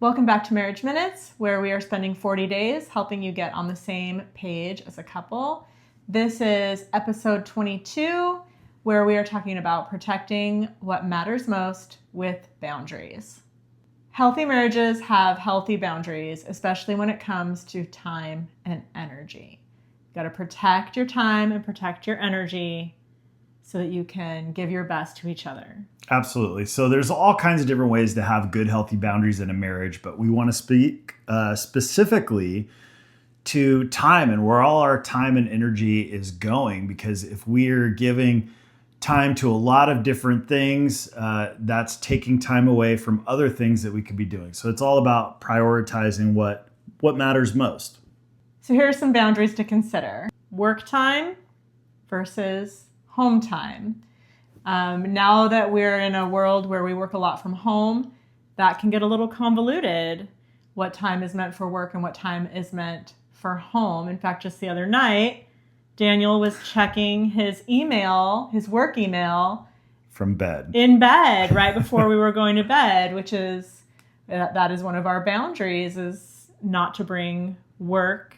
Welcome back to Marriage Minutes, where we are spending 40 days helping you get on the same page as a couple. This is episode 22, where we are talking about protecting what matters most with boundaries. Healthy marriages have healthy boundaries, especially when it comes to time and energy. You got to protect your time and protect your energy so that you can give your best to each other. Absolutely. So there's all kinds of different ways to have good, healthy boundaries in a marriage, but we want to speak specifically to time and where all our time and energy is going, because if we're giving time to a lot of different things, that's taking time away from other things that we could be doing. So it's all about prioritizing what matters most. So here are some boundaries to consider. Work time versus home time. Now that we're in a world where we work a lot from home, that can get a little convoluted, what time is meant for work and what time is meant for home. In fact, just the other night, Daniel was checking his email, his work email, from bed. In bed, right before we were going to bed, which is, that is one of our boundaries, is not to bring work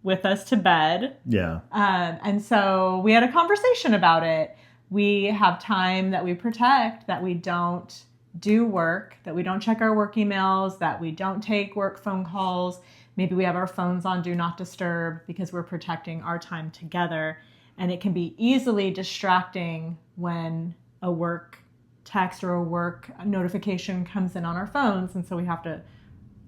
with us to bed. Yeah. And so we had a conversation about it. We have time that we protect, that we don't do work, that we don't check our work emails, that we don't take work phone calls. Maybe we have our phones on Do Not Disturb because we're protecting our time together. And it can be easily distracting when a work text or a work notification comes in on our phones. And so we have to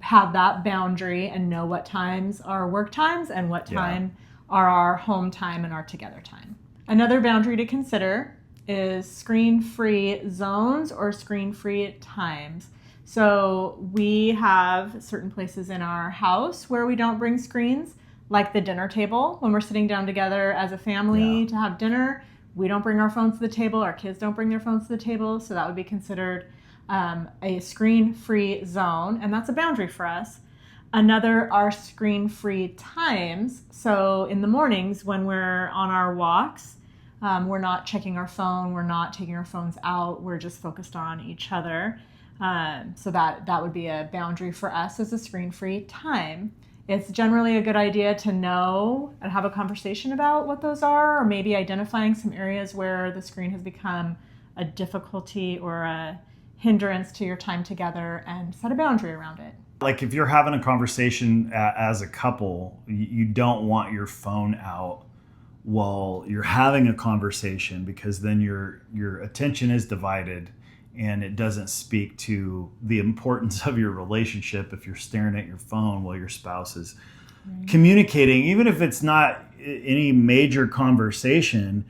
have that boundary and know what times are work times and what time are our home time and our together time. Another boundary to consider is screen-free zones or screen-free times. So we have certain places in our house where we don't bring screens, like the dinner table. When we're sitting down together as a family to have dinner, we don't bring our phones to the table. Our kids don't bring their phones to the table. So that would be considered a screen-free zone, and that's a boundary for us. Another are screen-free times. So in the mornings when we're on our walks, we're not checking our phone, we're not taking our phones out, we're just focused on each other. So that would be a boundary for us as a screen-free time. It's generally a good idea to know and have a conversation about what those are, or maybe identifying some areas where the screen has become a difficulty or a hindrance to your time together, and set a boundary around it. Like if you're having a conversation as a couple, you don't want your phone out while you're having a conversation, because then your attention is divided and it doesn't speak to the importance of your relationship if you're staring at your phone while your spouse is communicating. Even if it's not any major conversation,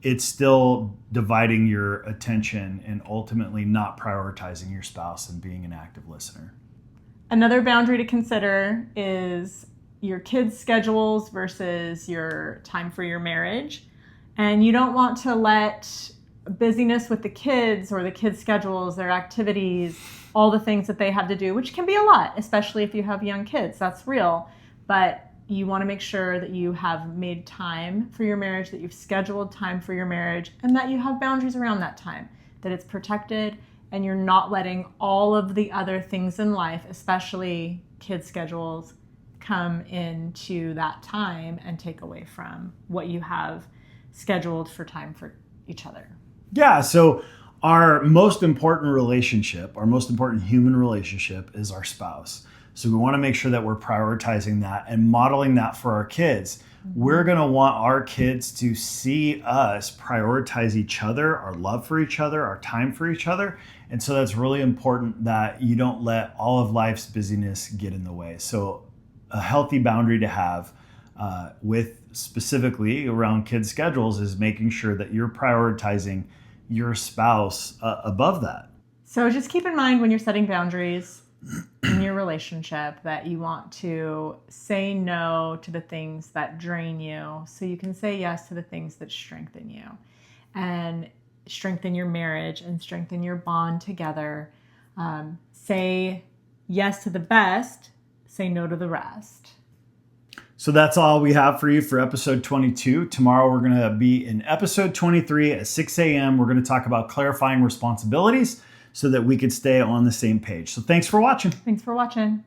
it's still dividing your attention and ultimately not prioritizing your spouse and being an active listener. Another boundary to consider is your kids' schedules versus your time for your marriage. And you don't want to let busyness with the kids or the kids' schedules, their activities, all the things that they have to do, which can be a lot, especially if you have young kids, that's real. But you want to make sure that you have made time for your marriage, that you've scheduled time for your marriage, and that you have boundaries around that time, that it's protected, and you're not letting all of the other things in life, especially kids' schedules, come into that time and take away from what you have scheduled for time for each other. Yeah, so our most important relationship, our most important human relationship is our spouse. So we want to make sure that we're prioritizing that and modeling that for our kids. We're going to want our kids to see us prioritize each other, our love for each other, our time for each other. And so that's really important that you don't let all of life's busyness get in the way. So a healthy boundary to have with specifically around kids' schedules is making sure that you're prioritizing your spouse above that. So just keep in mind when you're setting boundaries in your relationship that you want to say no to the things that drain you so you can say yes to the things that strengthen you and strengthen your marriage and strengthen your bond together. Say yes to the best, say no to the rest. So that's all we have for you for episode 22. Tomorrow we're going to be in episode 23 at 6 a.m. We're going to talk about clarifying responsibilities so that we could stay on the same page. So thanks for watching. Thanks for watching.